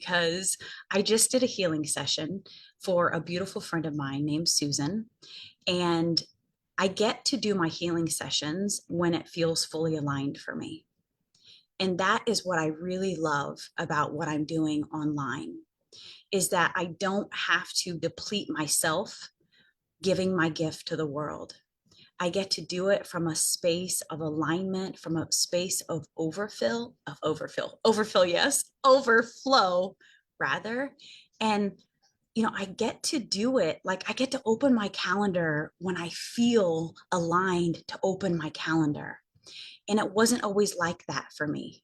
because I just did a healing session for a beautiful friend of mine named Susan. And I get to do my healing sessions when it feels fully aligned for me. And that is what I really love about what I'm doing online is that I don't have to deplete myself giving my gift to the world. I get to do it from a space of alignment, from a space of overfill, yes, overflow rather. And, I get to do it. Like I get to open my calendar when I feel aligned to open my calendar. And it wasn't always like that for me.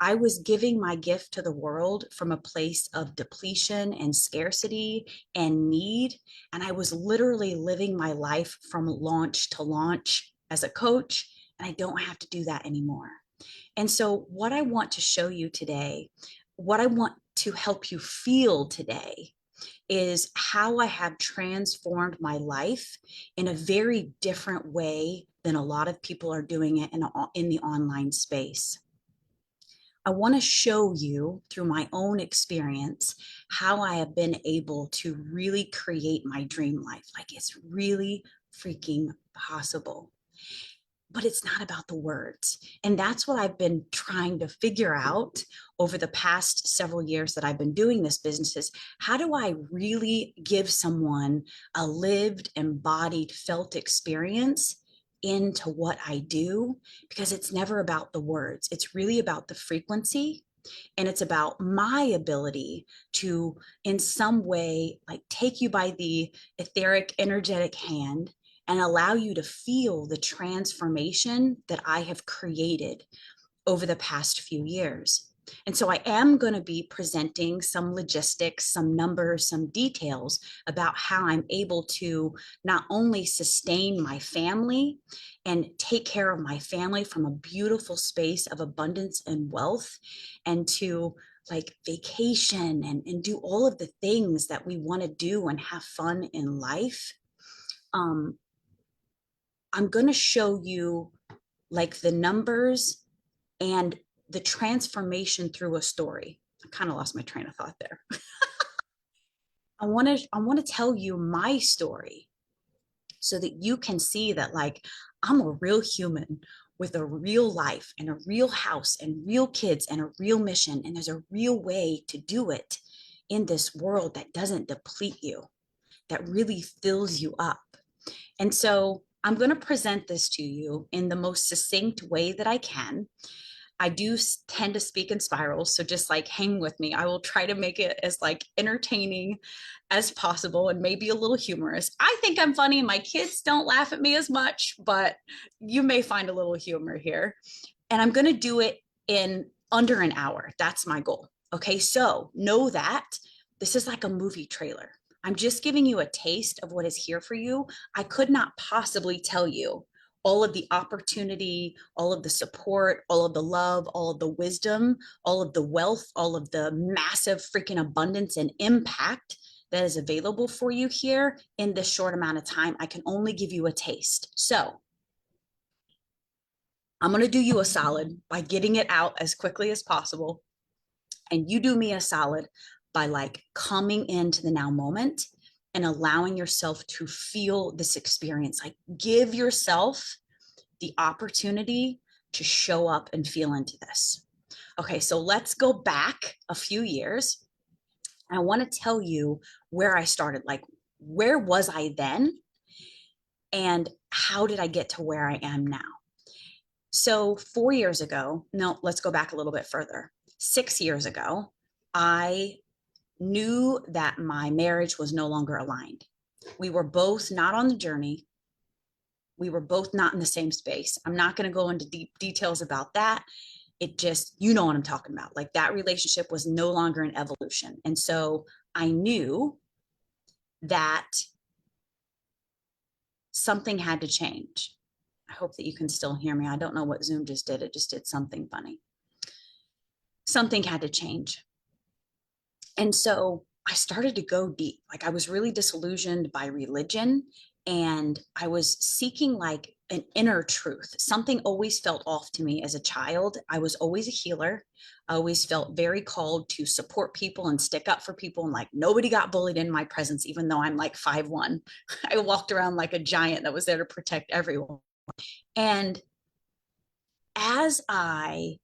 I was giving my gift to the world from a place of depletion and scarcity and need. And I was literally living my life from launch to launch as a coach. And I don't have to do that anymore. And so, what I want to show you today, what I want to help you feel today, is how I have transformed my life in a very different way than a lot of people are doing it in the online space. I want to show you through my own experience how I have been able to really create my dream life. Like it's really freaking possible. But it's not about the words. And that's what I've been trying to figure out over the past several years that I've been doing this business is how do I really give someone a lived, embodied, felt experience into what I do? Because it's never about the words. It's really about the frequency, and it's about my ability to in some way like take you by the etheric energetic hand and allow you to feel the transformation that I have created over the past few years. And so I am going to be presenting some logistics, some numbers, some details about how I'm able to not only sustain my family and take care of my family from a beautiful space of abundance and wealth, and to like vacation and do all of the things that we want to do and have fun in life. I'm going to show you like the numbers and the transformation through a story. I kind of lost my train of thought there. I want to tell you my story so that you can see that like I'm a real human with a real life and a real house and real kids and a real mission, and there's a real way to do it in this world that doesn't deplete you, that really fills you up. And so I'm going to present this to you in the most succinct way that I can. I do tend to speak in spirals, so just like hang with me. I will try to make it as like entertaining as possible and maybe a little humorous. I think I'm funny. My kids don't laugh at me as much, but you may find a little humor here. And I'm going to do it in under an hour. That's my goal. Okay, so know that this is like a movie trailer. I'm just giving you a taste of what is here for you. I could not possibly tell you all of the opportunity, all of the support, all of the love, all of the wisdom, all of the wealth, all of the massive freaking abundance and impact that is available for you here in this short amount of time. I can only give you a taste. So I'm going to do you a solid by getting it out as quickly as possible. And you do me a solid by like coming into the now moment and allowing yourself to feel this experience. Like give yourself the opportunity to show up and feel into this. Okay, so let's go back a few years. I want to tell you where I started. Like, where was I then? And how did I get to where I am now? So, 4 years ago, no, let's go back a little bit further. 6 years ago, I knew that my marriage was no longer aligned. We were both not on the journey. We were both not in the same space. I'm not going to go into deep details about that. It just, you know what I'm talking about. Like that relationship was no longer in evolution. And so I knew that something had to change. I hope that you can still hear me. I don't know what Zoom just did. It just did something funny. Something had to change. And so I started to go deep. Like I was really disillusioned by religion And I was seeking like an inner truth. Something always felt off to me as a child. I was always a healer. I always felt very called to support people and stick up for people. And like nobody got bullied in my presence, even though I'm like 5'1". I walked around like a giant that was there to protect everyone. And as I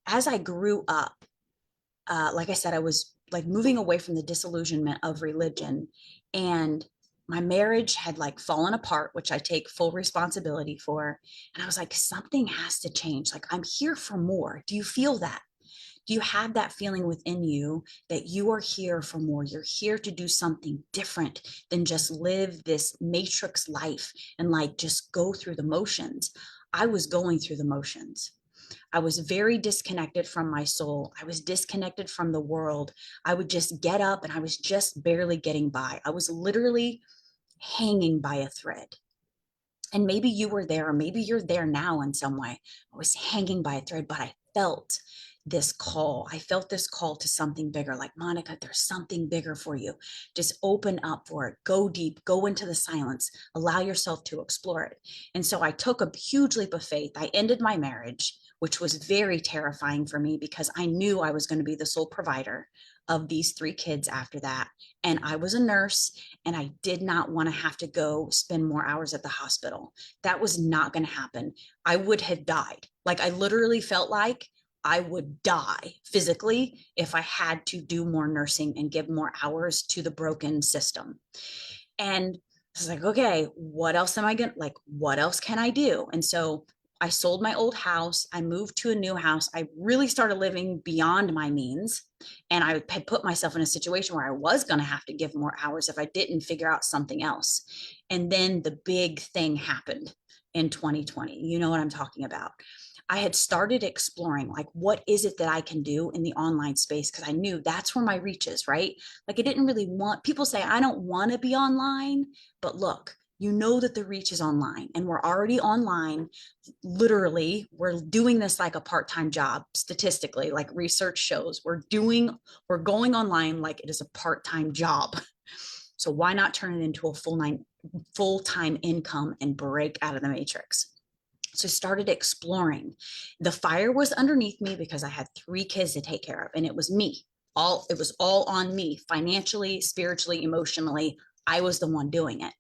as I grew up, like I said, I was like moving away from the disillusionment of religion, and my marriage had like fallen apart, which I take full responsibility for. And I was like, something has to change. Like, I'm here for more. Do you feel that? Do you have that feeling within you that you are here for more? You're here to do something different than just live this matrix life and like just go through the motions. I was going through the motions. I was very disconnected from my soul. I was disconnected from the world. I would just get up and I was just barely getting by. I was literally hanging by a thread. And maybe you were there, or maybe you're there now in some way. I was hanging by a thread, but I felt this call. I felt this call to something bigger. Like, Monica, there's something bigger for you. Just open up for it. Go deep, go into the silence, allow yourself to explore it. And so I took a huge leap of faith. I ended my marriage, which was very terrifying for me because I knew I was going to be the sole provider of these 3 kids after that. And I was a nurse, and I did not want to have to go spend more hours at the hospital. That was not going to happen. I would have died. Like, I literally felt like I would die physically if I had to do more nursing and give more hours to the broken system. And I was like, okay, what else am I going to like? What else can I do? And so I sold my old house. I moved to a new house. I really started living beyond my means. And I had put myself in a situation where I was going to have to give more hours if I didn't figure out something else. And then the big thing happened in 2020. You know what I'm talking about. I had started exploring like, what is it that I can do in the online space? Because I knew that's where my reach is, right? Like, I didn't really want people say, I don't want to be online, but look, you know that the reach is online and we're already online. Literally, we're doing this like a part-time job. Statistically, like research shows, we're going online like it is a part-time job. So why not turn it into a full-time income and break out of the matrix? So I started exploring. The fire was underneath me because I had 3 kids to take care of, and it was me. It was all on me, financially, spiritually, emotionally. I was the one doing it.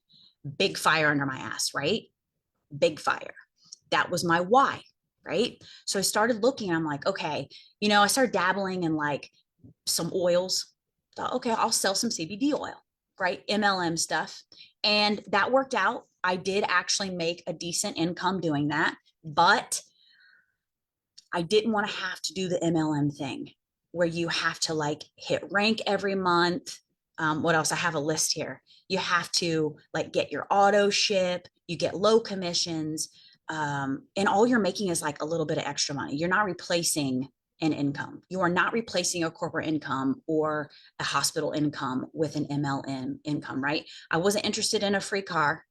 Big fire under my ass, right? Big fire. That was my why, right? So I started looking, I'm like, okay, I started dabbling in like some oils. Thought, okay, I'll sell some CBD oil, right? MLM stuff. And that worked out. I did actually make a decent income doing that, but I didn't want to have to do the MLM thing where you have to like hit rank every month. What else? I have a list here. You have to like get your auto ship, you get low commissions, and all you're making is like a little bit of extra money. You're not replacing an income. You are not replacing a corporate income or a hospital income with an MLM income, right? I wasn't interested in a free car.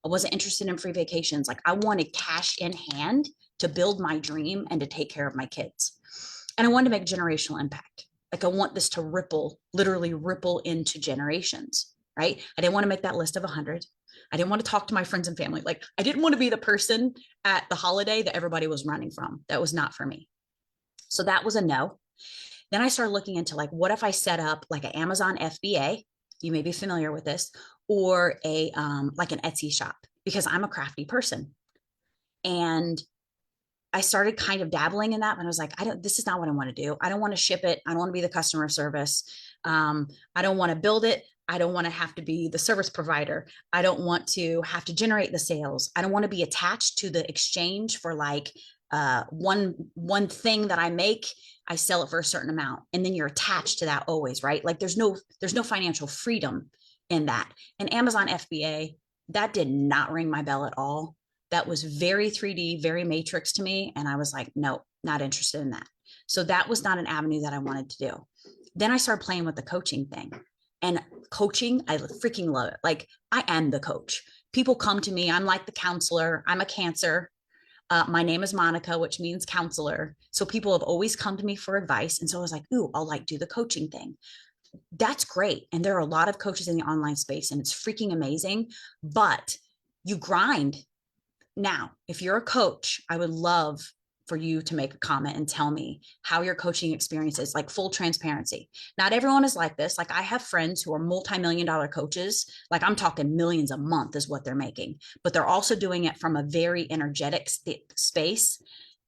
I wasn't interested in free vacations. Like, I wanted cash in hand to build my dream and to take care of my kids. And I wanted to make generational impact. Like, I want this to literally ripple into generations, right? I didn't want to make that list of 100. I didn't want to talk to my friends and family. Like, I didn't want to be the person at the holiday that everybody was running from. That was not for me. So that was a no. Then I started looking into like, what if I set up like an Amazon FBA? You may be familiar with this, or a like an Etsy shop, because I'm a crafty person. And I started kind of dabbling in that, but I was like, this is not what I want to do. I don't want to ship it. I don't want to be the customer service. I don't want to build it. I don't want to have to be the service provider. I don't want to have to generate the sales. I don't want to be attached to the exchange for like one thing that I make. I sell it for a certain amount, and then you're attached to that always, right? Like, there's no financial freedom in that. And Amazon FBA, that did not ring my bell at all. That was very 3D, very matrix to me. And I was like, nope, not interested in that. So that was not an avenue that I wanted to do. Then I started playing with the coaching thing. And coaching, I freaking love it. Like, I am the coach. People come to me. I'm like the counselor. I'm a Cancer. My name is Monica, which means counselor. So people have always come to me for advice. And so I was like, ooh, I'll like do the coaching thing. that's great. And there are a lot of coaches in the online space and it's freaking amazing, but you grind. Now, if you're a coach, I would love for you to make a comment and tell me how your coaching experience is, like full transparency. Not everyone is like this. Like I have friends who are multi-million dollar coaches. Like I'm talking millions a month is what they're making, but they're also doing it from a very energetic space.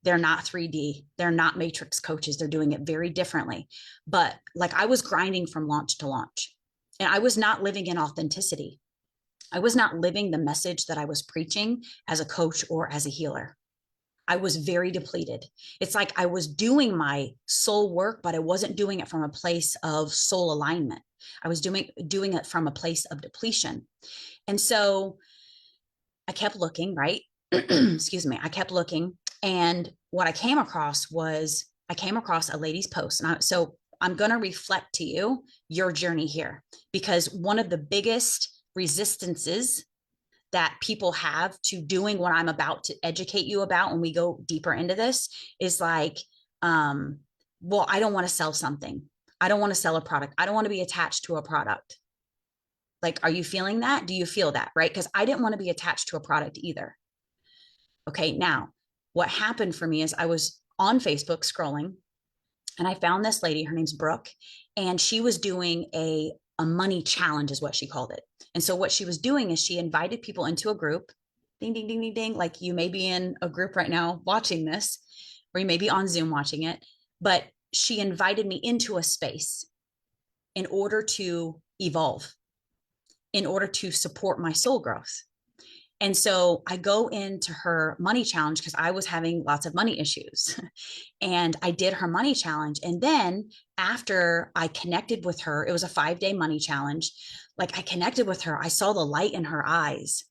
They're not 3D. They're not matrix coaches. They're doing it very differently. But like I was grinding from launch to launch and I was not living in authenticity. I was not living the message that I was preaching as a coach or as a healer. I was very depleted. It's like I was doing my soul work, but I wasn't doing it from a place of soul alignment. I was doing it from a place of depletion. And so I kept looking, right? Excuse me. I kept looking. And what I came across was I came across a lady's post. So I'm going to reflect to you your journey here, because one of the biggest resistances that people have to doing what I'm about to educate you about when we go deeper into this is like, well, I don't want to sell something. I don't want to sell a product. I don't want to be attached to a product. Like, are you feeling that? Do you feel that? Right? Because I didn't want to be attached to a product either. Okay. Now, what happened for me is I was on Facebook scrolling and I found this lady, her name's Brooke, and she was doing a money challenge is what she called it. And so what she was doing is she invited people into a group, ding, ding, ding, ding, ding. Like you may be in a group right now watching this, or you may be on Zoom watching it, but she invited me into a space in order to evolve, in order to support my soul growth. And so I go into her money challenge because I was having lots of money issues. And I did her money challenge. And then after I connected with her, it was a 5-day money challenge. Like I connected with her, I saw the light in her eyes.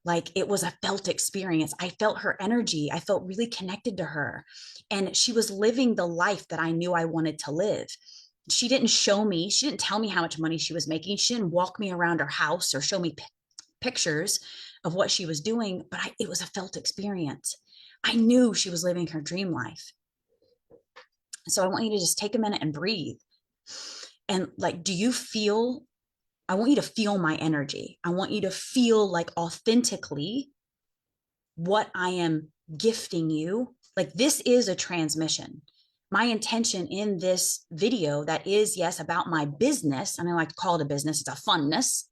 Like it was a felt experience. I felt her energy. I felt really connected to her. And she was living the life that I knew I wanted to live. She didn't show me, she didn't tell me how much money she was making. She didn't walk me around her house or show me pictures of what she was doing, but it was a felt experience. I knew she was living her dream life. So I want you to just take a minute and breathe. And like, do you feel, I want you to feel my energy. I want you to feel like authentically what I am gifting you. Like this is a transmission. My intention in this video that is, yes, about my business, and I like to call it a business, it's a funness.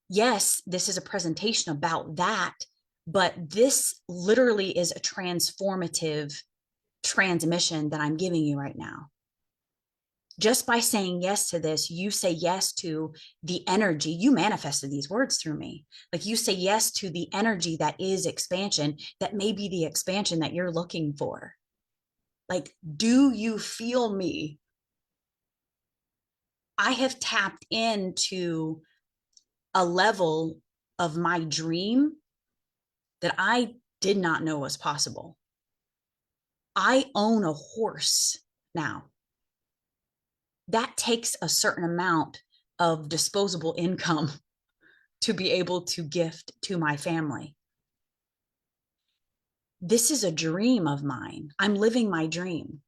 Yes, this is a presentation about that, but this literally is a transformative transmission that I'm giving you right now. Just by saying yes to this, you say yes to the energy. You manifested these words through me. Like you say yes to the energy that is expansion, that may be the expansion that you're looking for. Like, do you feel me? I have tapped into a level of my dream that I did not know was possible. I own a horse now. That takes a certain amount of disposable income to be able to gift to my family. This is a dream of mine. I'm living my dream.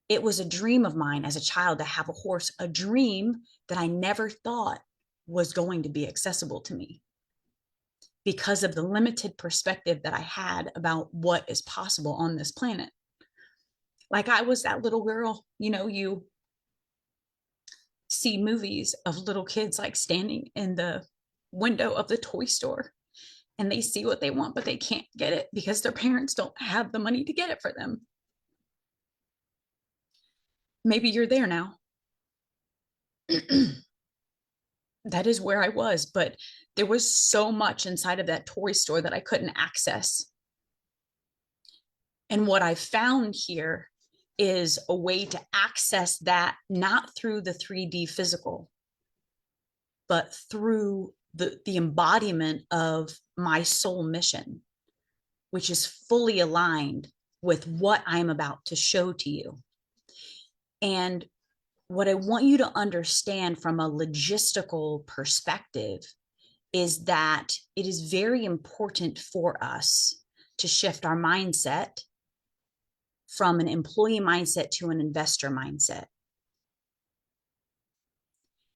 It was a dream of mine as a child to have a horse, a dream that I never thought was going to be accessible to me because of the limited perspective that I had about what is possible on this planet. Like I was that little girl, you see movies of little kids like standing in the window of the toy store and they see what they want, but they can't get it because their parents don't have the money to get it for them. Maybe you're there now. That is where I was, but there was so much inside of that toy store that I couldn't access. And what I found here is a way to access that not through the 3D physical, but through the embodiment of my soul mission, which is fully aligned with what I'm about to show to you. And what I want you to understand from a logistical perspective is that it is very important for us to shift our mindset from an employee mindset to an investor mindset.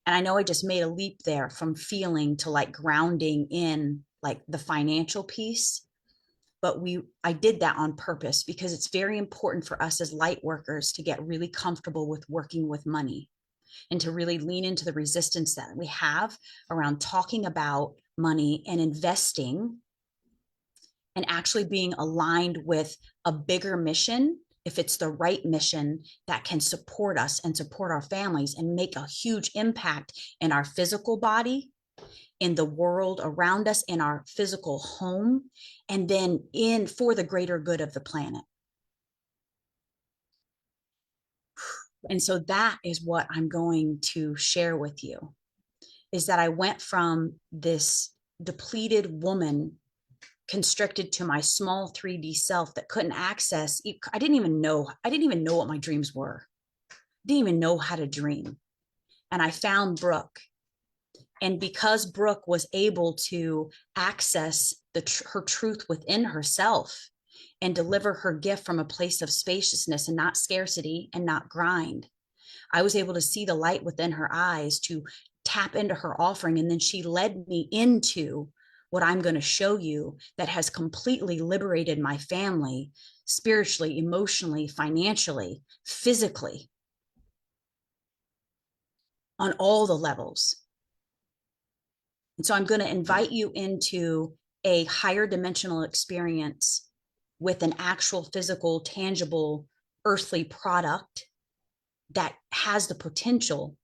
And I know I just made a leap there from feeling to like grounding in like the financial piece. But I did that on purpose because it's very important for us as light workers to get really comfortable with working with money and to really lean into the resistance that we have around talking about money and investing and actually being aligned with a bigger mission, if it's the right mission that can support us and support our families and make a huge impact in our physical body, in the world around us, in our physical home, and then in for the greater good of the planet. And so that is what I'm going to share with you, is that I went from this depleted woman constricted to my small 3D self that couldn't access. I didn't even know what my dreams were. Didn't even know how to dream. And I found Brooke. And because Brooke was able to access her truth within herself and deliver her gift from a place of spaciousness and not scarcity and not grind, I was able to see the light within her eyes to tap into her offering. And then she led me into what I'm going to show you that has completely liberated my family, spiritually, emotionally, financially, physically, on all the levels. And so I'm going to invite you into a higher dimensional experience with an actual physical, tangible, earthly product that has the potential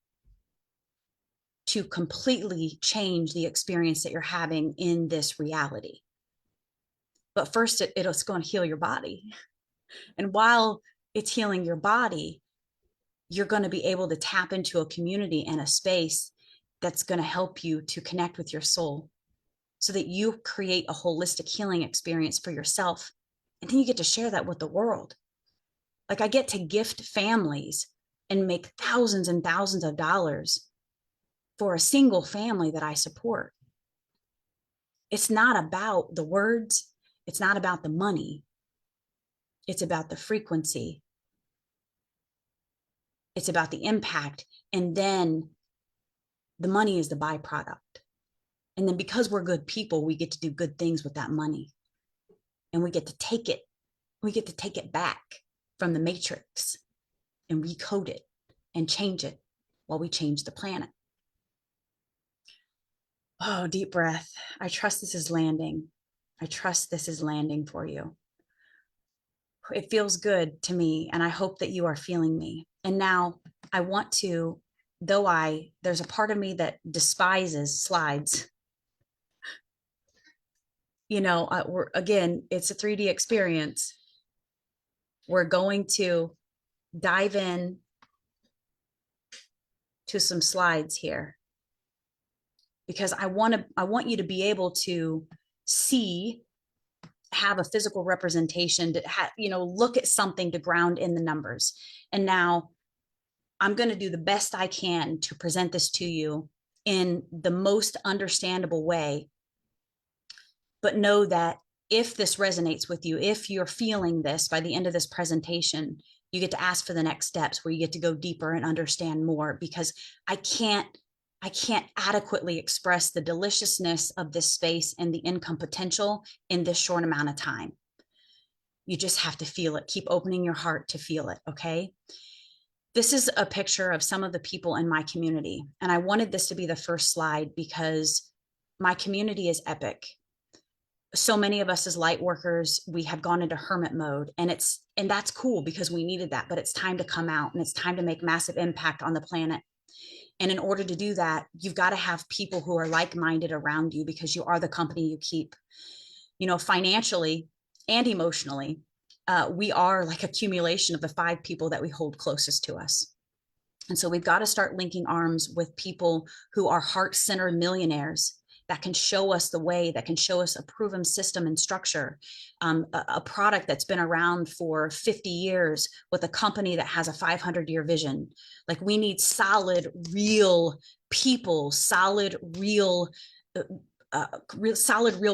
to completely change the experience that you're having in this reality. But first, it's going to heal your body. And while it's healing your body, you're going to be able to tap into a community and a space that's going to help you to connect with your soul so that you create a holistic healing experience for yourself. And then you get to share that with the world. Like I get to gift families and make thousands and thousands of dollars for a single family that I support. It's not about the words. It's not about the money. It's about the frequency. It's about the impact. And then the money is the byproduct. And then because we're good people, we get to do good things with that money. And we get to take it. We get to take it back from the matrix and recode it and change it while we change the planet. Oh, deep breath. I trust this is landing. I trust this is landing for you. It feels good to me, and I hope that you are feeling me. And now I want to, there's a part of me that despises slides. You know, it's a 3D experience. We're going to dive in to some slides here because I want you to be able to have a physical representation to look at something to ground in the numbers. And now I'm going to do the best I can to present this to you in the most understandable way. But know that if this resonates with you, if you're feeling this by the end of this presentation, you get to ask for the next steps where you get to go deeper and understand more, because I can't adequately express the deliciousness of this space and the income potential in this short amount of time. You just have to feel it. Keep opening your heart to feel it, okay? This is a picture of some of the people in my community. And I wanted this to be the first slide because my community is epic. So many of us as light workers, we have gone into hermit mode, and that's cool because we needed that, but it's time to come out and it's time to make massive impact on the planet. And in order to do that, you've got to have people who are like-minded around you because you are the company you keep. You know, financially and emotionally, we are like accumulation of the 5 people that we hold closest to us. And so we've got to start linking arms with people who are heart-centered millionaires that can show us the way, that can show us a proven system and structure, a product that's been around for 50 years with a company that has a 500-year vision. Like we need solid, real people, solid, real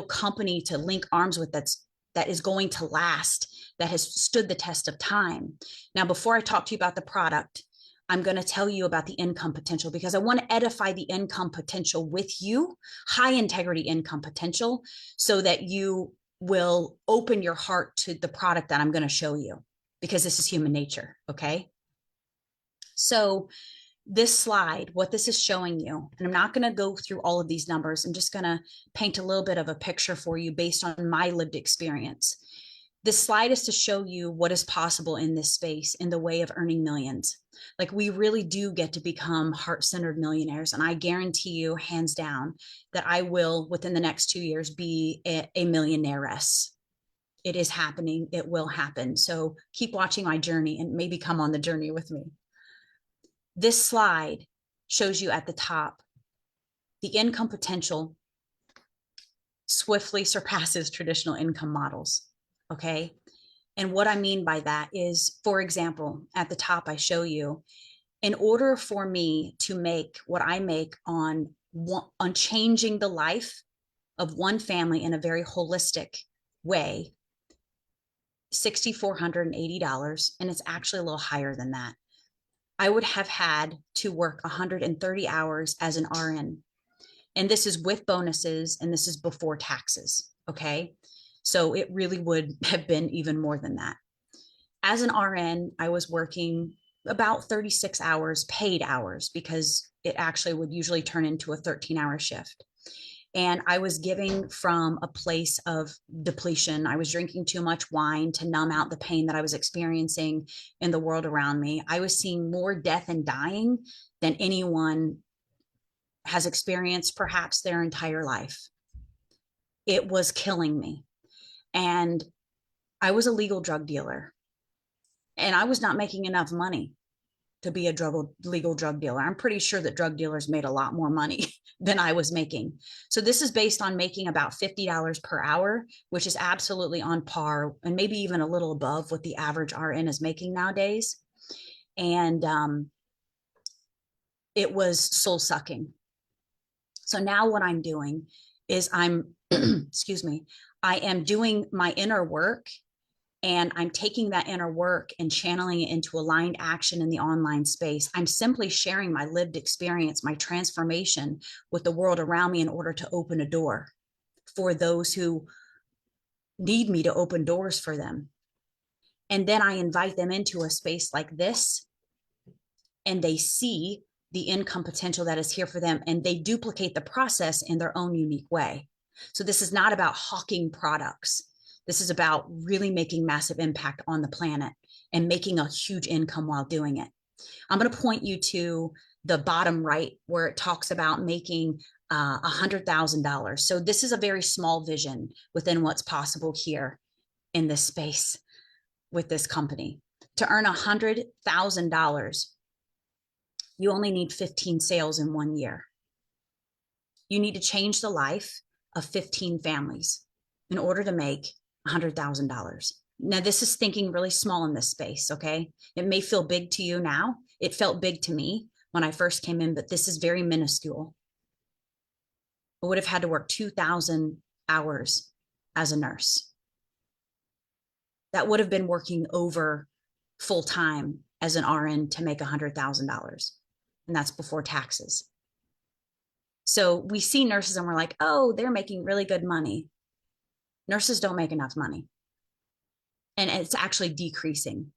company to link arms with that is going to last, that has stood the test of time. Now, before I talk to you about the product, I'm going to tell you about the income potential because I want to edify the income potential with you, high integrity income potential, so that you will open your heart to the product that I'm going to show you, because this is human nature. Okay. So this slide, what this is showing you, and I'm not going to go through all of these numbers. I'm just going to paint a little bit of a picture for you based on my lived experience. This slide is to show you what is possible in this space in the way of earning millions. Like, we really do get to become heart-centered millionaires. And I guarantee you, hands down, that I will, within the next 2 years, be a millionairess. It is happening. It will happen. So keep watching my journey and maybe come on the journey with me. This slide shows you at the top, the income potential swiftly surpasses traditional income models. Okay. And what I mean by that is, for example, at the top, I show you, in order for me to make what I make on changing the life of one family in a very holistic way, $6,480, and it's actually a little higher than that. I would have had to work 130 hours as an RN. And this is with bonuses, and this is before taxes. Okay. So it really would have been even more than that. As an RN, I was working about 36 hours, paid hours, because it actually would usually turn into a 13-hour shift. And I was giving from a place of depletion. I was drinking too much wine to numb out the pain that I was experiencing in the world around me. I was seeing more death and dying than anyone has experienced perhaps their entire life. It was killing me. And I was a legal drug dealer, and I was not making enough money to be a legal drug dealer. I'm pretty sure that drug dealers made a lot more money than I was making. So this is based on making about $50 per hour, which is absolutely on par and maybe even a little above what the average RN is making nowadays. And it was soul sucking. So now what I'm doing is excuse me, I am doing my inner work, and I'm taking that inner work and channeling it into aligned action in the online space. I'm simply sharing my lived experience, my transformation with the world around me in order to open a door for those who need me to open doors for them. And then I invite them into a space like this, and they see the income potential that is here for them, and they duplicate the process in their own unique way. So this is not about hawking products. This is about really making massive impact on the planet and making a huge income while doing it. I'm going to point you to the bottom right where it talks about making $100,000. So this is a very small vision within what's possible here in this space with this company. To earn $100,000, you only need 15 sales in 1 year. You need to change the life of 15 families in order to make $100,000. Now, this is thinking really small in this space, okay? It may feel big to you now. It felt big to me when I first came in, but this is very minuscule. I would have had to work 2,000 hours as a nurse. That would have been working over full time as an RN to make $100,000. And that's before taxes. So we see nurses and we're like, oh, they're making really good money. Nurses don't make enough money. And it's actually decreasing,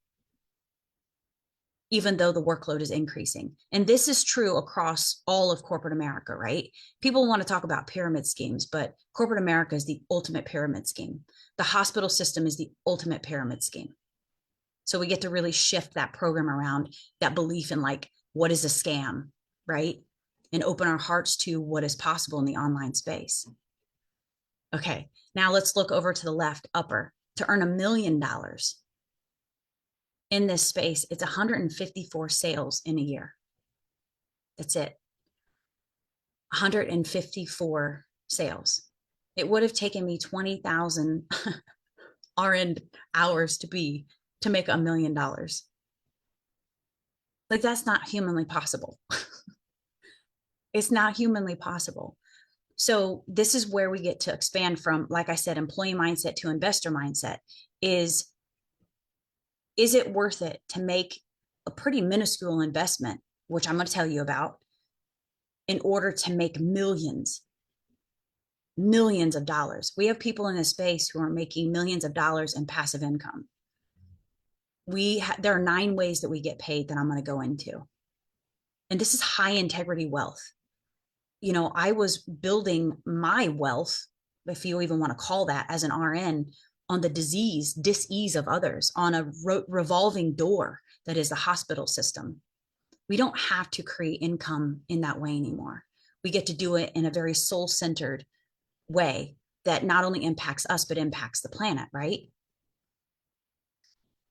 even though the workload is increasing. And this is true across all of corporate America, right? People want to talk about pyramid schemes, but corporate America is the ultimate pyramid scheme. The hospital system is the ultimate pyramid scheme. So we get to really shift that program around, that belief in like, what is a scam, right? And open our hearts to what is possible in the online space. Okay, now let's look over to the left upper. To earn $1 million in this space, it's 154 sales in a year. That's it. 154 sales. It would have taken me 20,000 RN hours to make $1 million. Like, that's not humanly possible. It's not humanly possible. So this is where we get to expand from, like I said, employee mindset to investor mindset. Is it worth it to make a pretty minuscule investment, which I'm going to tell you about, in order to make millions of dollars. We have people in this space who are making millions of dollars in passive income. There are 9 ways that we get paid that I'm going to go into. And this is high integrity wealth. You know, I was building my wealth, if you even want to call that, as an RN, on the dis-ease of others, on a revolving door that is the hospital system. We don't have to create income in that way anymore. We get to do it in a very soul-centered way that not only impacts us, but impacts the planet, right?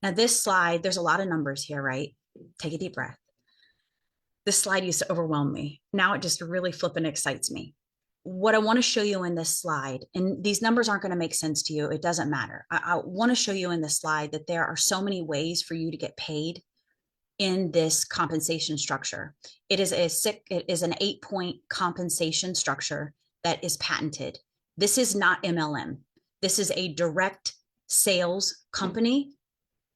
Now, this slide, there's a lot of numbers here, right? Take a deep breath. This slide used to overwhelm me. Now it just really flipping excites me. What I want to show you in this slide, and these numbers aren't going to make sense to you, it doesn't matter. I want to show you in this slide that there are so many ways for you to get paid in this compensation structure. It is an 8-point compensation structure that is patented. This is not MLM. This is a direct sales company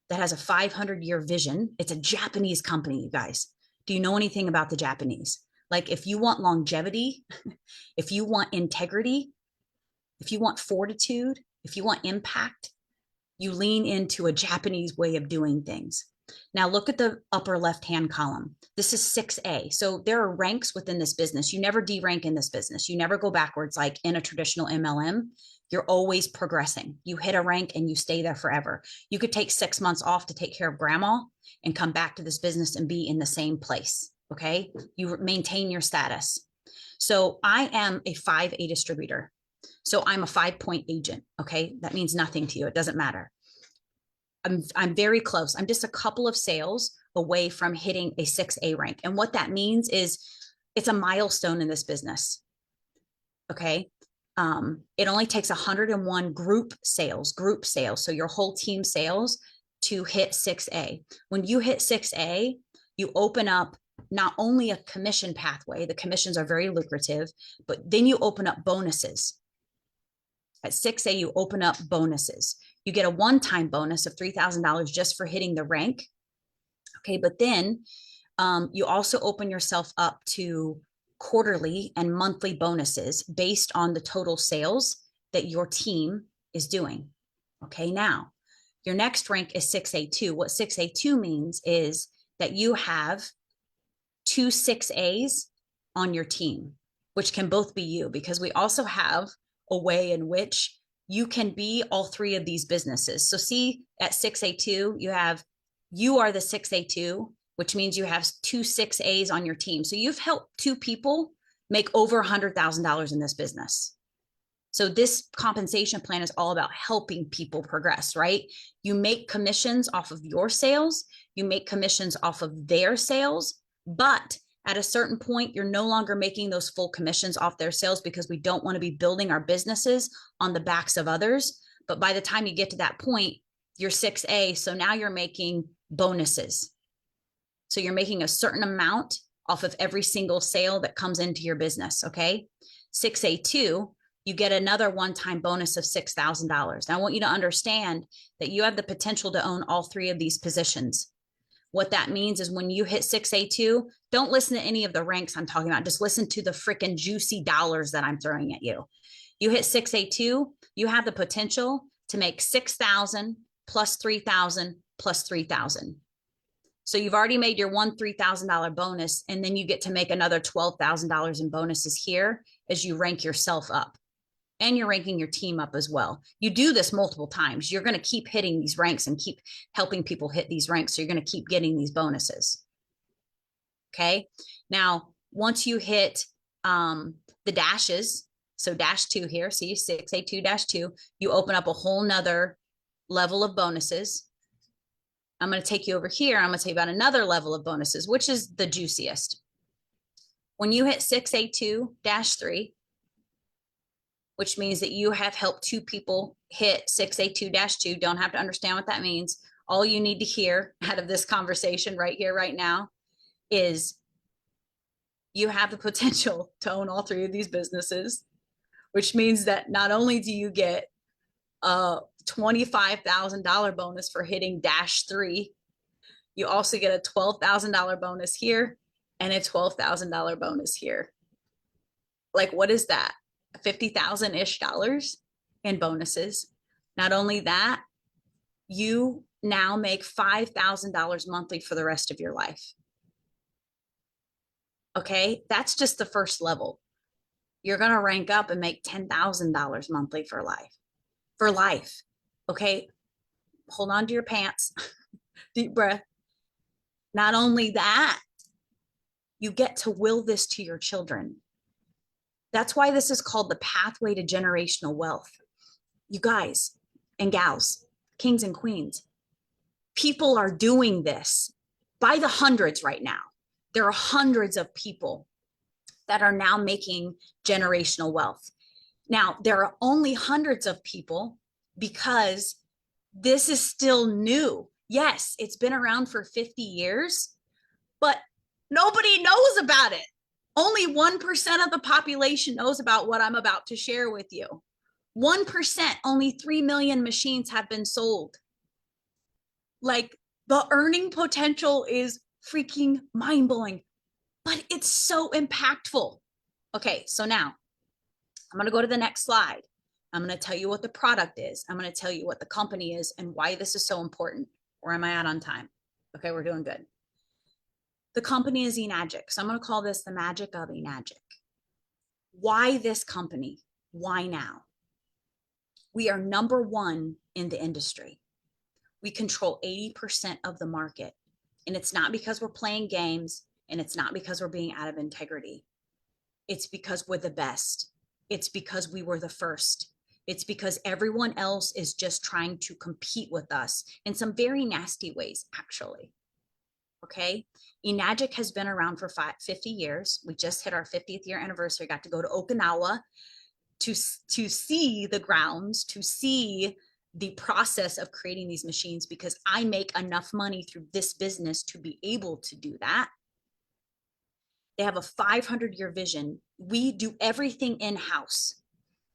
that has a 500-year vision. It's a Japanese company, you guys. Do you know anything about the Japanese? Like, if you want longevity, if you want integrity, if you want fortitude, if you want impact, you lean into a Japanese way of doing things. Now look at the upper left-hand column. This is 6A. So there are ranks within this business. You never derank in this business. You never go backwards like in a traditional MLM. You're always progressing. You hit a rank and you stay there forever. You could take 6 months off to take care of grandma and come back to this business and be in the same place. Okay. You maintain your status. So I am a 5A distributor. So I'm a 5-point agent. Okay. That means nothing to you. It doesn't matter. I'm very close. I'm just a couple of sales away from hitting a 6A rank. And what that means is it's a milestone in this business. Okay. It only takes 101 group sales. So your whole team sales to hit 6A. When you hit 6A, you open up not only a commission pathway, the commissions are very lucrative, but then you open up bonuses. At 6A, you open up bonuses. You get a one-time bonus of $3,000 just for hitting the rank. Okay, but then you also open yourself up to quarterly and monthly bonuses based on the total sales that your team is doing. Okay, now your next rank is 6A2. What 6A2 means is that you have 2 6As on your team, which can both be you, because we also have a way in which you can be all 3 of these businesses. So see, at 6A2, you are the 6A2, which means you have 2 6As on your team. So you've helped 2 people make over $100,000 in this business. So this compensation plan is all about helping people progress, right? You make commissions off of your sales, you make commissions off of their sales, but at a certain point, you're no longer making those full commissions off their sales, because we don't want to be building our businesses on the backs of others. But by the time you get to that point, you're 6A. So now you're making bonuses. So you're making a certain amount off of every single sale that comes into your business. Okay. 6A2, you get another one-time bonus of $6,000. Now I want you to understand that you have the potential to own all 3 of these positions. What that means is when you hit 6A2, don't listen to any of the ranks I'm talking about. Just listen to the freaking juicy dollars that I'm throwing at you. You hit 6A2, you have the potential to make 6,000 plus 3,000 plus 3,000. So you've already made your one $3,000 bonus, and then you get to make another $12,000 in bonuses here as you rank yourself up. And you're ranking your team up as well. You do this multiple times. You're going to keep hitting these ranks and keep helping people hit these ranks. So you're going to keep getting these bonuses. Okay. Now, once you hit the dashes, so -2 here, see 6A2-2, you open up a whole nother level of bonuses. I'm going to take you over here. I'm going to tell you about another level of bonuses, which is the juiciest. When you hit 6A2-3, which means that you have helped 2 people hit 6A2-2. Don't have to understand what that means. All you need to hear out of this conversation right here, right now, is you have the potential to own all 3 of these businesses, which means that not only do you get a $25,000 bonus for hitting -3, You also get a $12,000 bonus here and a $12,000 bonus here. Like, what is that? 50,000-ish dollars in bonuses. Not only that, you now make $5,000 monthly for the rest of your life. Okay, that's just the first level. You're going to rank up and make $10,000 monthly for life. For life. Okay, hold on to your pants. Deep breath. Not only that, you get to will this to your children. That's why this is called the pathway to generational wealth. You guys and gals, kings and queens, people are doing this by the hundreds right now. There are hundreds of people that are now making generational wealth. Now, there are only hundreds of people because this is still new. Yes, it's been around for 50 years, but nobody knows about it. Only 1% of the population knows about what I'm about to share with you. 1%, only 3 million machines have been sold. Like, the earning potential is freaking mind-blowing, but it's so impactful. Okay, so now I'm going to go to the next slide. I'm going to tell you what the product is. I'm going to tell you what the company is and why this is so important. Where am I at on time? Okay, we're doing good. The company is Enagic. So I'm going to call this the magic of Enagic. Why this company? Why now? We are number one in the industry. We control 80% of the market. And it's not because we're playing games, and it's not because we're being out of integrity. It's because we're the best. It's because we were the first. It's because everyone else is just trying to compete with us in some very nasty ways, actually. Okay. Enagic has been around for 50 years. We just hit our 50th year anniversary. Got to go to Okinawa to see the grounds, to see the process of creating these machines, because I make enough money through this business to be able to do that. They have a 500-year vision. We do everything in-house.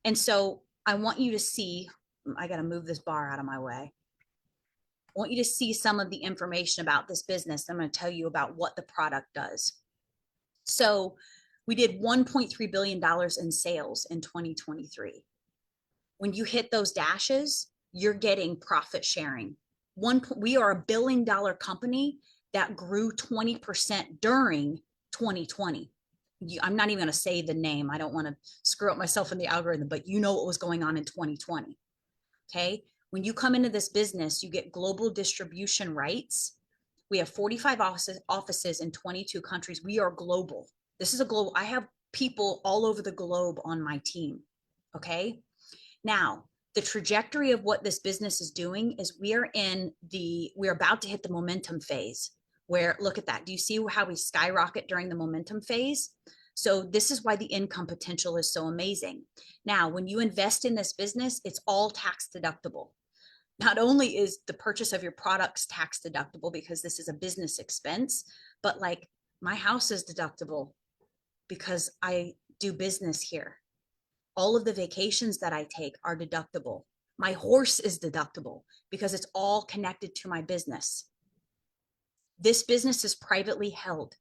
And so I want you to see, I got to move this bar out of my way. I want you to see some of the information about this business. I'm going to tell you about what the product does. So we did $1.3 billion in sales in 2023. When you hit those dashes, you're getting profit sharing. We are $1 billion company that grew 20% during 2020. I'm not even going to say the name. I don't want to screw up myself in the algorithm, but you know what was going on in 2020. Okay. When you come into this business, you get global distribution rights. We have 45 offices in 22 countries. We are global. This is a global. I have people all over the globe on my team. Okay. Now, the trajectory of what this business is doing is we're about to hit the momentum phase where, look at that. Do you see how we skyrocket during the momentum phase? So this is why the income potential is so amazing. Now, when you invest in this business, it's all tax deductible. Not only is the purchase of your products tax deductible because this is a business expense, but like my house is deductible because I do business here. All of the vacations that I take are deductible. My horse is deductible because it's all connected to my business. This business is privately held.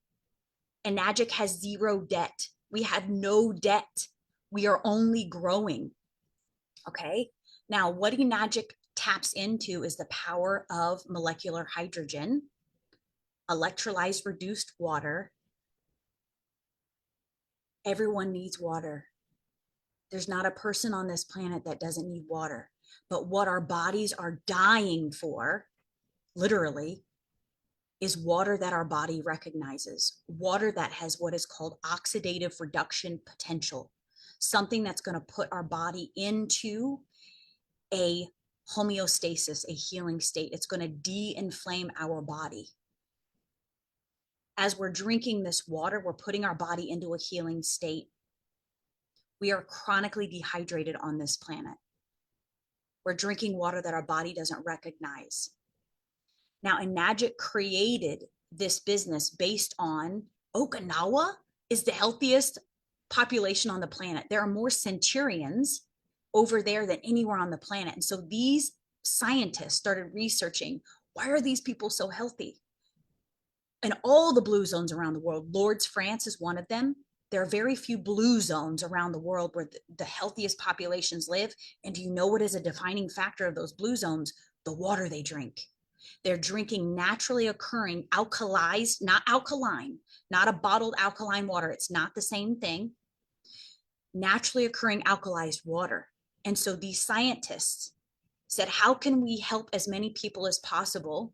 Enagic has zero debt. We have no debt. We are only growing. Okay. Now, what Enagic taps into is the power of molecular hydrogen, electrolyzed reduced water. Everyone needs water. There's not a person on this planet that doesn't need water. But what our bodies are dying for, literally, is water that our body recognizes, water that has what is called oxidative reduction potential, something that's going to put our body into a homeostasis, a healing state. It's going to de-inflame our body. As we're drinking this water, we're putting our body into a healing state. We are chronically dehydrated on this planet. We're drinking water that our body doesn't recognize. Now, Enagic created this business based on Okinawa is the healthiest population on the planet. There are more centurions over there than anywhere on the planet. And so these scientists started researching, why are these people so healthy? in all the blue zones around the world. Lourdes, France is one of them. There are very few blue zones around the world where the healthiest populations live. And do you know what is a defining factor of those blue zones? The water they drink. They're drinking naturally occurring alkalized, not alkaline, not a bottled alkaline water. It's not the same thing. Naturally occurring alkalized water. And so these scientists said, how can we help as many people as possible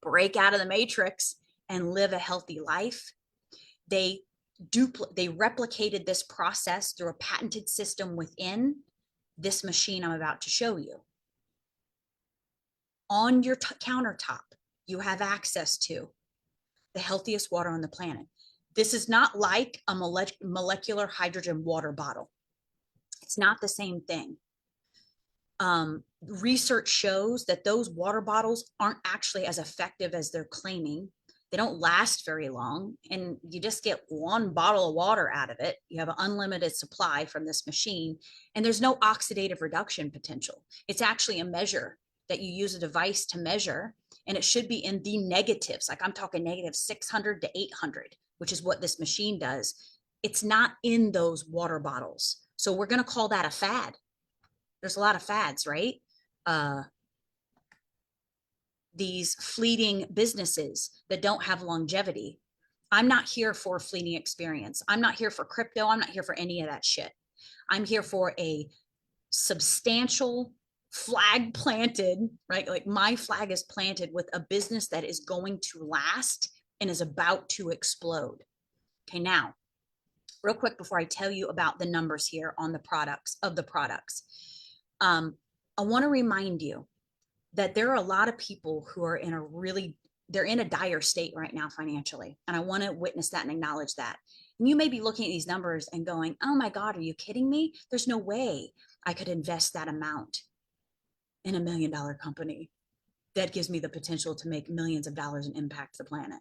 break out of the matrix and live a healthy life? They replicated this process through a patented system within this machine I'm about to show you. On your countertop, you have access to the healthiest water on the planet. This is not like a molecular hydrogen water bottle. It's not the same thing. Research shows that those water bottles aren't actually as effective as they're claiming. They don't last very long, and you just get one bottle of water out of it. You have an unlimited supply from this machine, and there's no oxidative reduction potential. It's actually a measure that you use a device to measure, and it should be in the negatives. Like I'm talking negative 600 to 800, which is what this machine does. It's not in those water bottles. So we're going to call that a fad. There's a lot of fads, right? These fleeting businesses that don't have longevity. I'm not here for a fleeting experience. I'm not here for crypto. I'm not here for any of that shit. I'm here for a substantial flag planted, right? Like my flag is planted with a business that is going to last and is about to explode. Okay, now, real quick before I tell you about the numbers here on the products. I want to remind you that there are a lot of people who are in they're in a dire state right now financially. And I want to witness that and acknowledge that. And you may be looking at these numbers and going, oh my God, are you kidding me? There's no way I could invest that amount in $1 million company that gives me the potential to make millions of dollars and impact the planet.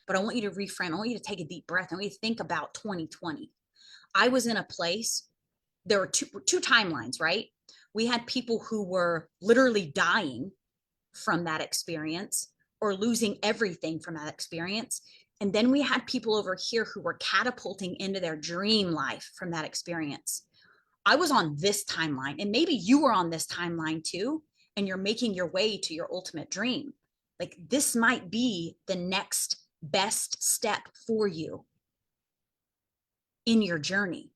But I want you to reframe. I want you to take a deep breath. I want you to think about 2020. I was in a place, there were two timelines, right? We had people who were literally dying from that experience or losing everything from that experience. And then we had people over here who were catapulting into their dream life from that experience. I was on this timeline, and maybe you were on this timeline too, and you're making your way to your ultimate dream. Like this might be the next best step for you in your journey.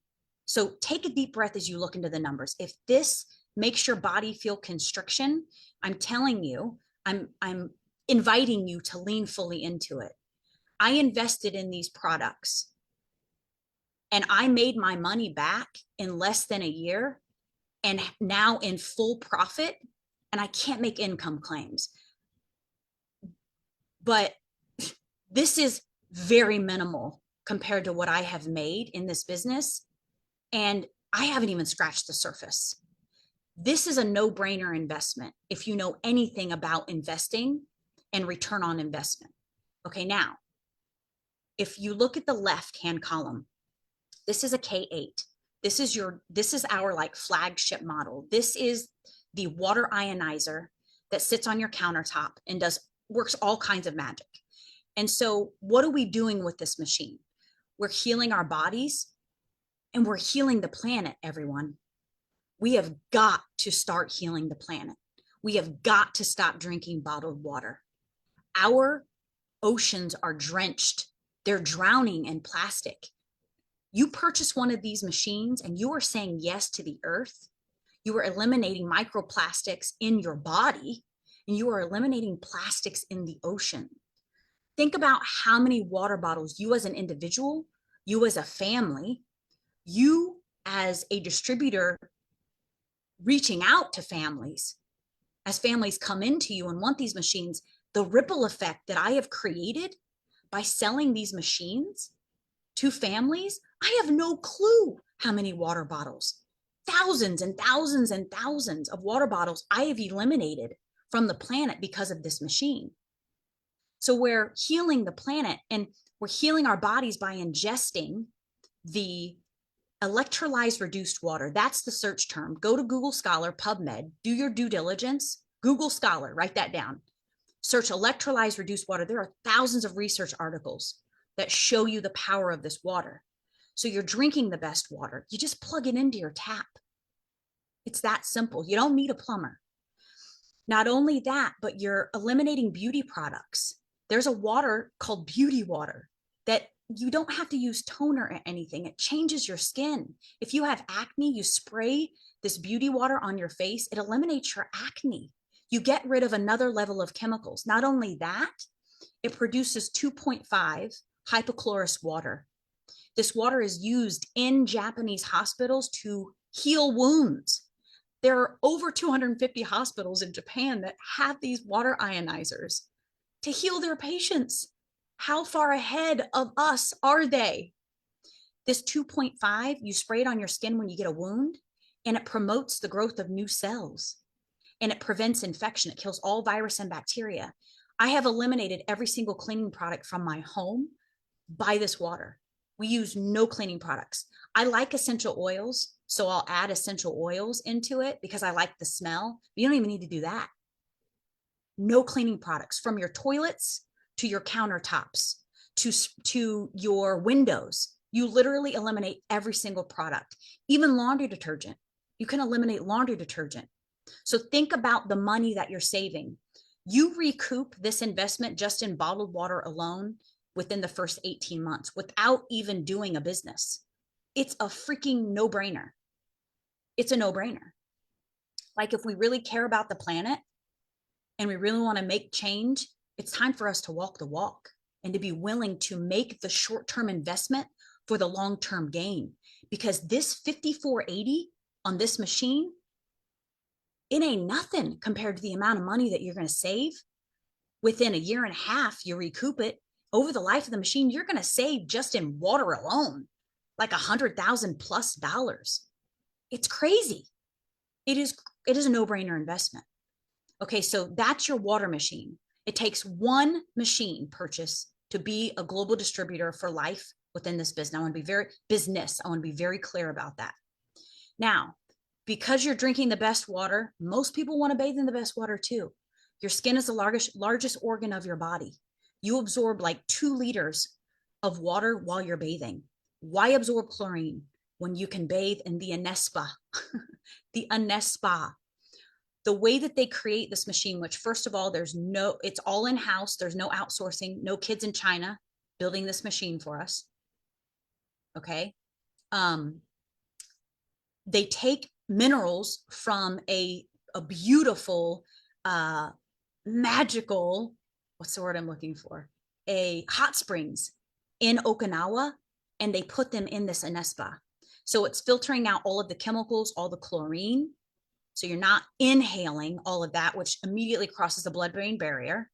So take a deep breath as you look into the numbers. If this makes your body feel constriction, I'm telling you, I'm inviting you to lean fully into it. I invested in these products and I made my money back in less than a year and now in full profit, and I can't make income claims. But this is very minimal compared to what I have made in this business. And I haven't even scratched the surface. This is a no-brainer investment if you know anything about investing and return on investment. Okay, now, if you look at the left-hand column, this is a K8. This is our like flagship model. This is the water ionizer that sits on your countertop and works all kinds of magic. And so what are we doing with this machine? We're healing our bodies and we're healing the planet, everyone. We have got to start healing the planet. We have got to stop drinking bottled water. Our oceans are drenched. They're drowning in plastic. You purchase one of these machines and you are saying yes to the earth. You are eliminating microplastics in your body and you are eliminating plastics in the ocean. Think about how many water bottles you as an individual, you as a family, you as a distributor reaching out to families, as families come into you and want these machines, the ripple effect that I have created by selling these machines to families, I have no clue how many water bottles, thousands and thousands and thousands of water bottles I have eliminated from the planet because of this machine. So we're healing the planet and we're healing our bodies by ingesting the electrolyzed reduced water. That's the search term. Go to Google Scholar, PubMed, do your due diligence. Google Scholar, write that down. Search electrolyzed reduced water. There are thousands of research articles that show you the power of this water. So you're drinking the best water. You just plug it into your tap. It's that simple. You don't need a plumber. Not only that, but you're eliminating beauty products. There's a water called beauty water that you don't have to use toner or anything. It changes your skin. If you have acne, you spray this beauty water on your face, it eliminates your acne. You get rid of another level of chemicals. Not only that, it produces 2.5 hypochlorous water. This water is used in Japanese hospitals to heal wounds. There are over 250 hospitals in Japan that have these water ionizers to heal their patients. How far ahead of us are they? This 2.5, you spray it on your skin when you get a wound, and it promotes the growth of new cells, and it prevents infection. It kills all virus and bacteria. I have eliminated every single cleaning product from my home by this water. We use no cleaning products. I like essential oils, so I'll add essential oils into it because I like the smell. You don't even need to do that. No cleaning products, from your toilets to your countertops to your windows. You literally eliminate every single product. Even laundry detergent. You can eliminate laundry detergent. So think about the money that you're saving. You recoup this investment just in bottled water alone within the first 18 months without even doing a business. It's a freaking no-brainer. It's a no-brainer. Like, if we really care about the planet and we really want to make change, it's time for us to walk the walk and to be willing to make the short-term investment for the long-term gain. Because this 5480 on this machine, it ain't nothing compared to the amount of money that you're going to save. Within a year and a half, you recoup it. Over the life of the machine, you're going to save just in water alone like $100,000+. It's crazy. It is a no-brainer investment. Okay, so that's your water machine. It takes one machine purchase to be a global distributor for life within this business. I want to be very clear about that. Now, because you're drinking the best water, most people want to bathe in the best water too. Your skin is the largest organ of your body. You absorb like 2 liters of water while you're bathing. Why absorb chlorine when you can bathe in the Anespa? The Anespa. The way that they create this machine, which, first of all, it's all in-house. There's no outsourcing, no kids in China building this machine for us. Okay. They take minerals from a beautiful, magical, what's the word I'm looking for? A hot springs in Okinawa, and they put them in this Anespa. So it's filtering out all of the chemicals, all the chlorine. So you're not inhaling all of that, which immediately crosses the blood-brain barrier.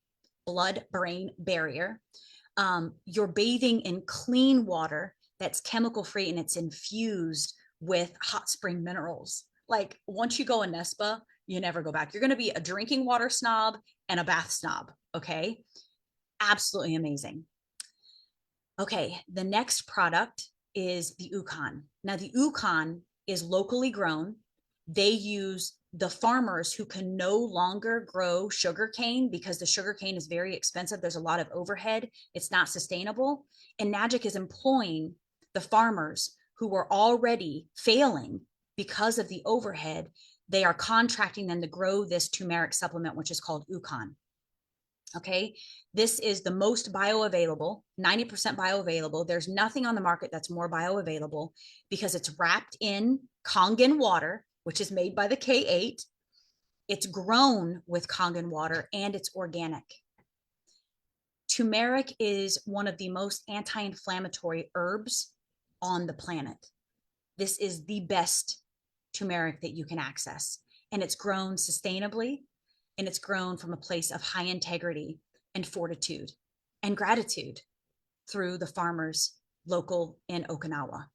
You're bathing in clean water that's chemical-free, and it's infused with hot spring minerals. Like, once you go Anespa, you never go back. You're going to be a drinking water snob and a bath snob. Okay. Absolutely amazing. Okay. The next product is the Ukon. Now, the Ukon is locally grown. They use the farmers who can no longer grow sugarcane because the sugarcane is very expensive. There's a lot of overhead. It's not sustainable. And Nagic is employing the farmers who were already failing because of the overhead. They are contracting them to grow this turmeric supplement, which is called Ukon. Okay, this is the most bioavailable, 90% bioavailable. There's nothing on the market that's more bioavailable because it's wrapped in Kangen water, which is made by the K8. It's grown with Kangen water, and it's organic. Turmeric is one of the most anti-inflammatory herbs on the planet. This is the best turmeric that you can access, and it's grown sustainably, and it's grown from a place of high integrity and fortitude and gratitude through the farmers local in Okinawa.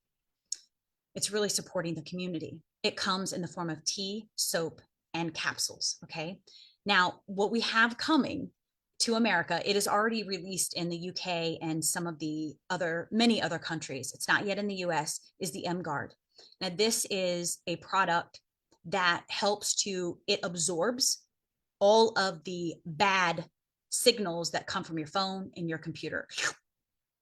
It's really supporting the community. It comes in the form of tea, soap, and capsules. Okay. Now, what we have coming to America, it is already released in the UK and some of the many other countries. It's not yet in the US, is the M-Guard. Now, this is a product that it absorbs all of the bad signals that come from your phone and your computer.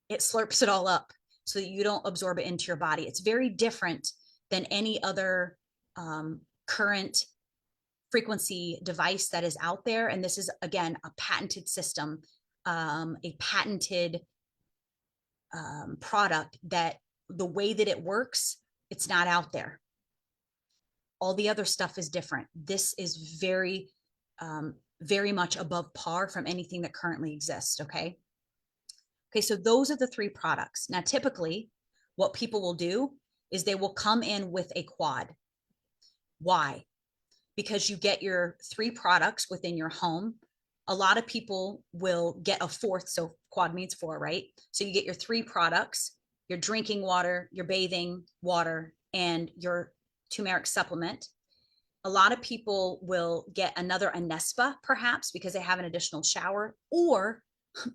It slurps it all up so that you don't absorb it into your body. It's very different than any other current frequency device that is out there. And this is, again, a patented system, a patented product that the way that it works, it's not out there. All the other stuff is different. This is very, very much above par from anything that currently exists. Okay. Okay. So those are the 3 products. Now, typically what people will do is they will come in with a quad. Why? Because you get your 3 products within your home. A lot of people will get a 4th. So quad means 4, right? So you get your 3 products, your drinking water, your bathing water, and your turmeric supplement. A lot of people will get another Anespa, perhaps, because they have an additional shower, or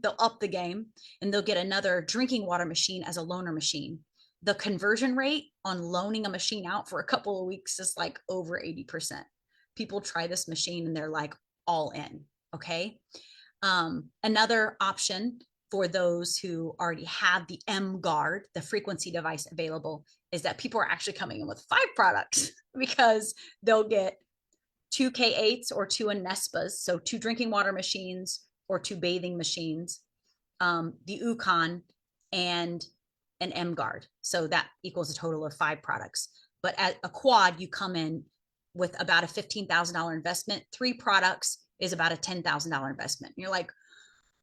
they'll up the game and they'll get another drinking water machine as a loaner machine. The conversion rate on loaning a machine out for a couple of weeks is like over 80%. People try this machine and they're like all in. Okay. Another option for those who already have the M Guard, the frequency device available, is that people are actually coming in with 5 products because they'll get 2 K8s or 2 Anespas. So 2 drinking water machines or 2 bathing machines, the Ukon, and an M Guard. So that equals a total of 5 products. But at a quad, you come in with about a $15,000 investment. 3 products is about a $10,000 investment. You're like,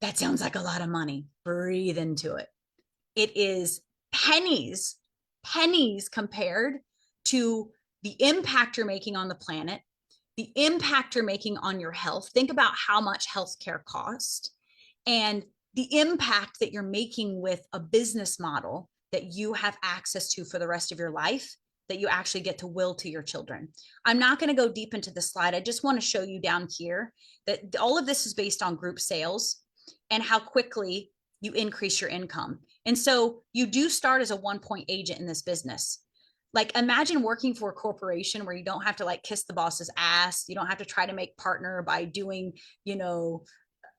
that sounds like a lot of money. Breathe into it. It is pennies compared to the impact you're making on the planet, the impact you're making on your health. Think about how much healthcare costs and the impact that you're making with a business model that you have access to for the rest of your life, that you actually get to will to your children. I'm not going to go deep into the slide. I just want to show you down here that all of this is based on group sales and how quickly you increase your income. And so you do start as a 1-point agent in this business. Like, imagine working for a corporation where you don't have to like kiss the boss's ass. You don't have to try to make partner by doing, you know,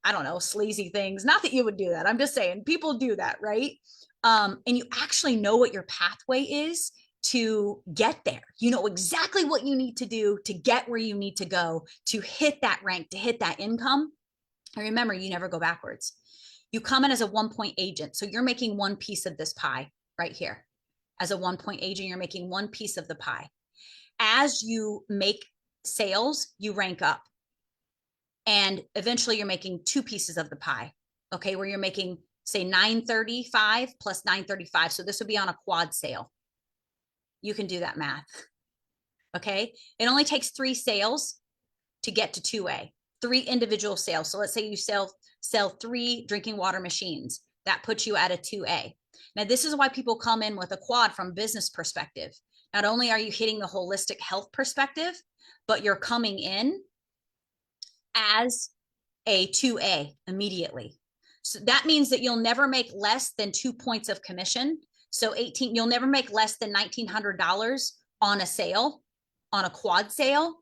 I don't know, sleazy things. Not that you would do that. I'm just saying people do that, right? And you actually know what your pathway is to get there. You know exactly what you need to do to get where you need to go to hit that rank, to hit that income. And remember, you never go backwards. You come in as a 1-point agent. So you're making one piece of this pie right here. As a 1-point agent, you're making one piece of the pie. As you make sales, you rank up. And eventually you're making 2 pieces of the pie. Okay, where you're making, say, 935 plus 935. So this would be on a quad sale. You can do that math. Okay, it only takes 3 sales to get to 2A, 3 individual sales. So let's say you sell 3 drinking water machines. That puts you at a 2A. Now, this is why people come in with a quad from business perspective. Not only are you hitting the holistic health perspective, but you're coming in as a 2A immediately. So that means that you'll never make less than 2 points of commission. So you'll never make less than $1,900 on a sale, on a quad sale,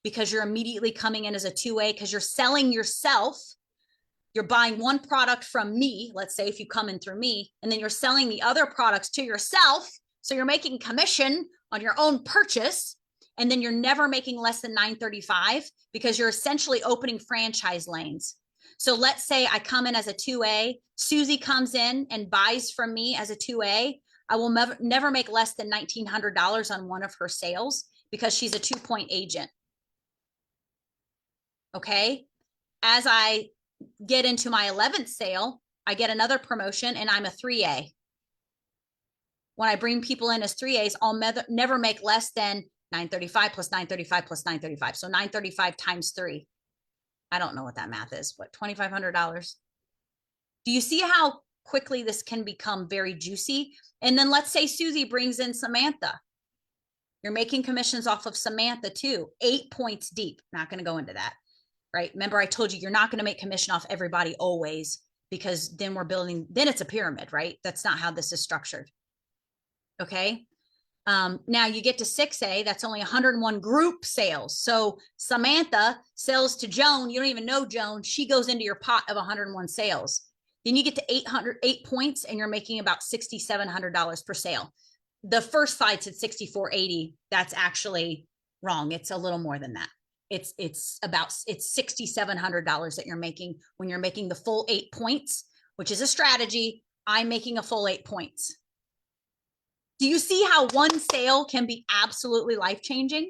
because you're immediately coming in as a 2A, because you're selling yourself. You're buying one product from me, let's say if you come in through me, and then you're selling the other products to yourself. So you're making commission on your own purchase. And then you're never making less than 935 because you're essentially opening franchise lanes. So let's say I come in as a 2A, Susie comes in and buys from me as a 2A. I will never make less than $1,900 on one of her sales because she's a 2-point agent. Okay. As I get into my 11th sale, I get another promotion and I'm a 3A. When I bring people in as 3As, I'll never make less than 935 plus 935 plus 935. So 935 times 3. I don't know what that math is. What, $2,500? Do you see how quickly this can become very juicy? And then let's say Susie brings in Samantha. You're making commissions off of Samantha too, 8 points deep. Not going to go into that, right? Remember, I told you you're not going to make commission off everybody always, because then we're building, then it's a pyramid, right? That's not how this is structured. Okay. Now you get to 6A, that's only 101 group sales. So Samantha sells to Joan. You don't even know Joan. She goes into your pot of 101 sales. Then you get to 808 points and you're making about $6,700 per sale. The first slide said 6,480. That's actually wrong. It's a little more than that. It's $6,700 that you're making when you're making the full 8 points, which is a strategy. I'm making a full 8 points. Do you see how one sale can be absolutely life-changing?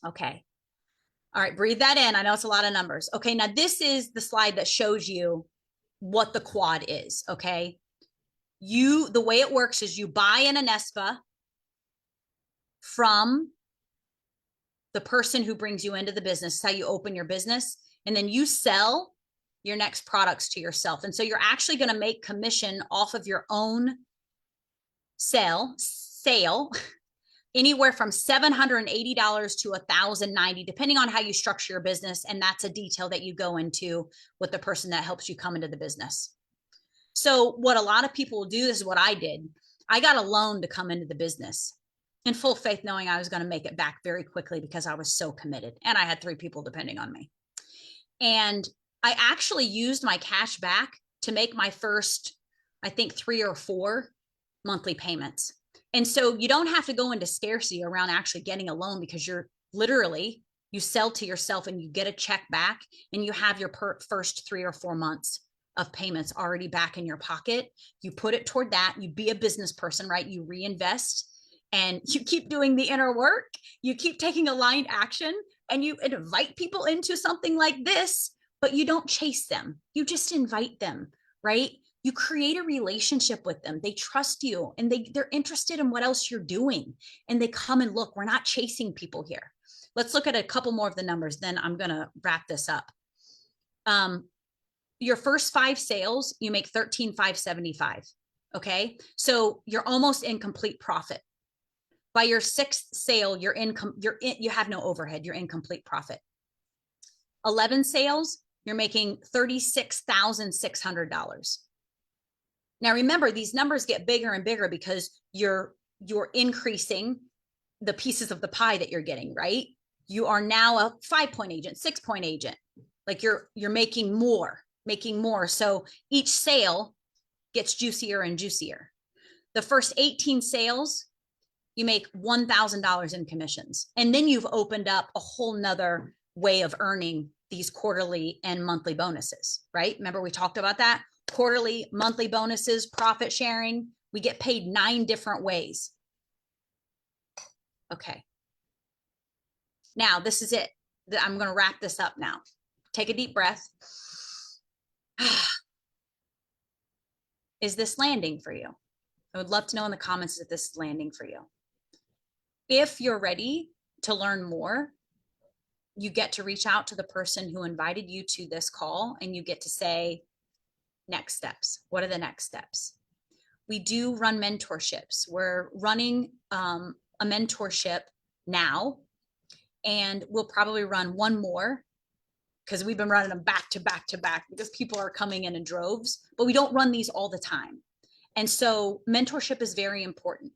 Okay. All right, breathe that in. I know it's a lot of numbers. Okay, now this is the slide that shows you what the quad is, okay? The way it works is you buy an Anespa from the person who brings you into the business. That's how you open your business. And then you sell your next products to yourself. And so you're actually going to make commission off of your own sale anywhere from $780 to $1,090, depending on how you structure your business. And that's a detail that you go into with the person that helps you come into the business. So what a lot of people will do, this is what I did. I got a loan to come into the business in full faith, knowing I was going to make it back very quickly because I was so committed. And I had 3 people depending on me. And I actually used my cash back to make my first, I think, 3 or 4 monthly payments. And so you don't have to go into scarcity around actually getting a loan, because you're literally, you sell to yourself and you get a check back and you have your first 3 or 4 months of payments already back in your pocket. You put it toward that. You be a business person, right? You reinvest and you keep doing the inner work. You keep taking aligned action and you invite people into something like this, but you don't chase them. You just invite them, right? You create a relationship with them. They trust you and they're interested in what else you're doing. And they come and look. We're not chasing people here. Let's look at a couple more of the numbers. Then I'm going to wrap this up. Your first 5 sales, you make $13,575. Okay. So you're almost in complete profit. By your 6th sale, you have no overhead. You're in complete profit. 11 sales, you're making $36,600. Now, remember, these numbers get bigger and bigger because you're increasing the pieces of the pie that you're getting, right? You are now a 5-point agent, 6-point agent. Like you're making more. So each sale gets juicier and juicier. The first 18 sales, you make $1,000 in commissions. And then you've opened up a whole nother way of earning these quarterly and monthly bonuses, right? Remember, we talked about that? Quarterly, monthly bonuses, profit sharing. We get paid 9 different ways. Okay. Now, this is it. I'm going to wrap this up now. Take a deep breath. Is this landing for you? I would love to know in the comments if this is landing for you. If you're ready to learn more, you get to reach out to the person who invited you to this call and you get to say, next steps. What are the next steps? We do run mentorships. We're running a mentorship now, and we'll probably run one more because we've been running them back to back to back because people are coming in droves, but we don't run these all the time. And so mentorship is very important.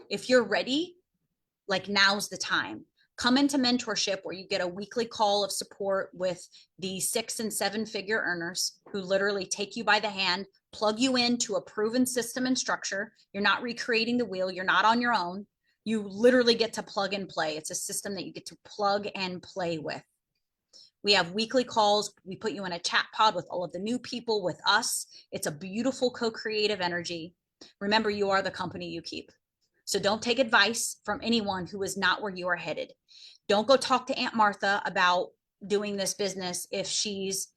If you're ready, like, now's the time. Come into mentorship where you get a weekly call of support with the 6- and 7-figure earners who literally take you by the hand, plug you into a proven system and structure. You're not recreating the wheel. You're not on your own. You literally get to plug and play. It's a system that you get to plug and play with. We have weekly calls. We put you in a chat pod with all of the new people with us. It's a beautiful co-creative energy. Remember, you are the company you keep. So don't take advice from anyone who is not where you are headed. Don't go talk to Aunt Martha about doing this business if she's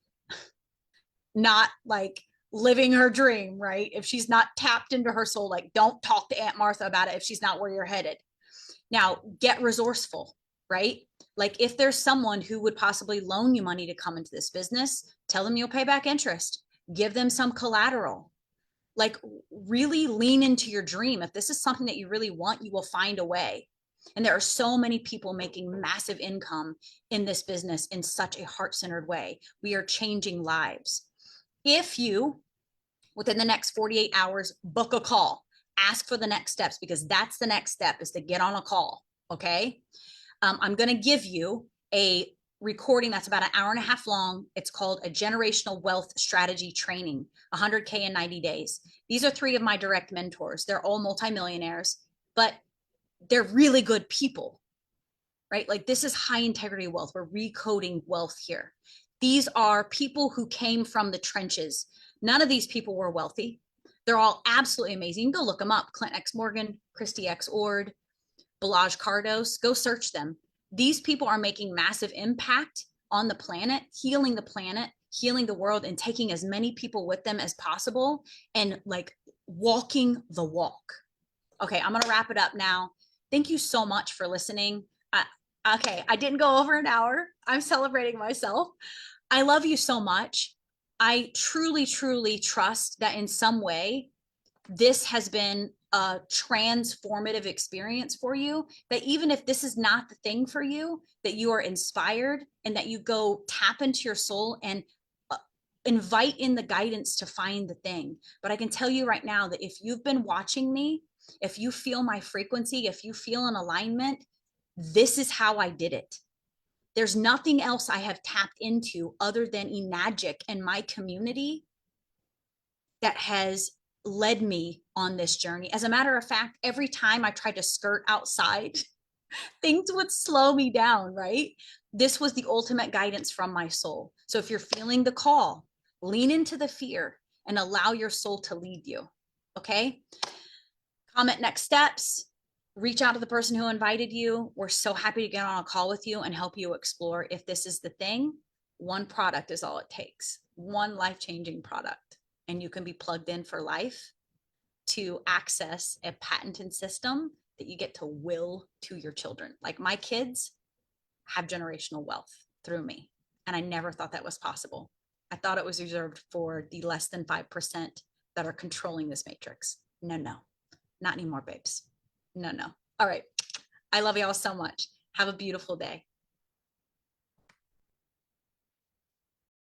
not like living her dream, right? If she's not tapped into her soul, like, don't talk to Aunt Martha about it if she's not where you're headed. Now, get resourceful, right? Like, if there's someone who would possibly loan you money to come into this business, tell them you'll pay back interest. Give them some collateral. Like, really lean into your dream. If this is something that you really want, you will find a way. And there are so many people making massive income in this business in such a heart-centered way. We are changing lives. If you, within the next 48 hours, book a call, ask for the next steps, because that's the next step, is to get on a call. Okay. I'm going to give you a recording that's about an hour and a half long. It's called a generational wealth strategy training, 100K in 90 days. These are 3 of my direct mentors. They're all multimillionaires, but they're really good people, right? Like, this is high integrity wealth. We're recoding wealth here. These are people who came from the trenches. None of these people were wealthy. They're all absolutely amazing. You can go look them up. Clint X. Morgan, Christy X. Ord, Balaj Kardos, go search them. These people are making massive impact on the planet, healing the world, and taking as many people with them as possible, and like walking the walk. Okay, I'm going to wrap it up now. Thank you so much for listening. Okay, I didn't go over an hour. I'm celebrating myself. I love you so much. I truly, truly trust that in some way, this has been a transformative experience for you, that even if this is not the thing for you, that you are inspired, and that you go tap into your soul and invite in the guidance to find the thing. But I can tell you right now that if you've been watching me, if you feel my frequency, if you feel an alignment, this is how I did it. There's nothing else I have tapped into other than Enagic and my community that has led me on this journey. As a matter of fact, every time I tried to skirt outside, things would slow me down, right? This was the ultimate guidance from my soul. So if you're feeling the call, lean into the fear and allow your soul to lead you. Okay? Comment next steps. Reach out to the person who invited you. We're so happy to get on a call with you and help you explore if this is the thing. One product is all it takes. One life-changing product. And you can be plugged in for life to access a patented system that you get to will to your children. Like, my kids have generational wealth through me. And I never thought that was possible. I thought it was reserved for the less than 5% that are controlling this matrix. No, not anymore, babes. No. All right. I love y'all so much. Have a beautiful day.